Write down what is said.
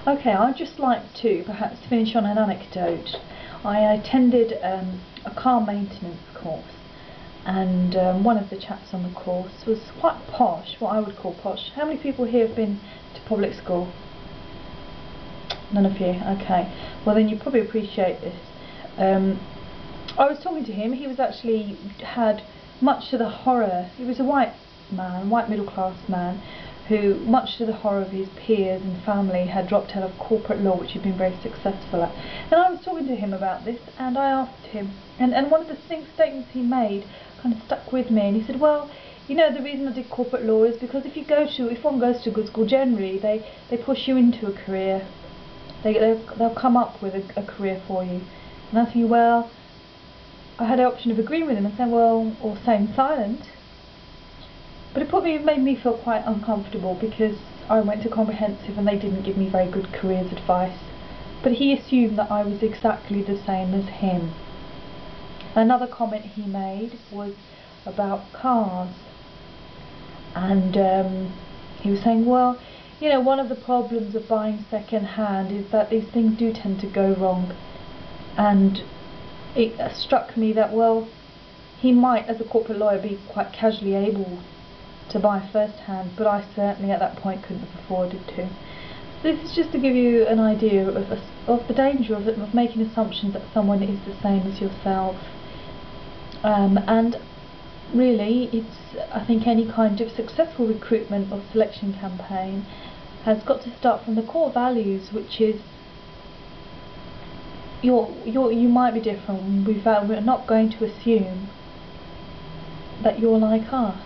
Okay, I'd just like to perhaps finish on an anecdote. I attended a car maintenance course, and one of the chaps on the course was quite posh, what I would call posh. How many people here have been to public school? None of you? Okay. Well, then you probably appreciate this. I was talking to him. He was actually had much to the horror. He was a white man, white middle class man, who, much to the horror of his peers and family, had dropped out of corporate law, which he'd been very successful at. And I was talking to him about this, and I asked him, and one of the statements he made kind of stuck with me. And he said, well, you know, the reason I did corporate law is because if one goes to good school, generally they push you into a career. They'll come up with a career for you. And I think, well, I had the option of agreeing with him and saying, well, or staying silent. But it made me feel quite uncomfortable, because I went to comprehensive and they didn't give me very good careers advice. But he assumed that I was exactly the same as him. Another comment he made was about cars. And he was saying, well, you know, one of the problems of buying second hand is that these things do tend to go wrong. And it struck me that, well, he might, as a corporate lawyer, be quite casually able to buy first hand, but I certainly at that point couldn't have afforded to. This is just to give you an idea of the danger of making assumptions that someone is the same as yourself. And really, I think any kind of successful recruitment or selection campaign has got to start from the core values, which is you might be different. We're not going to assume that you're like us.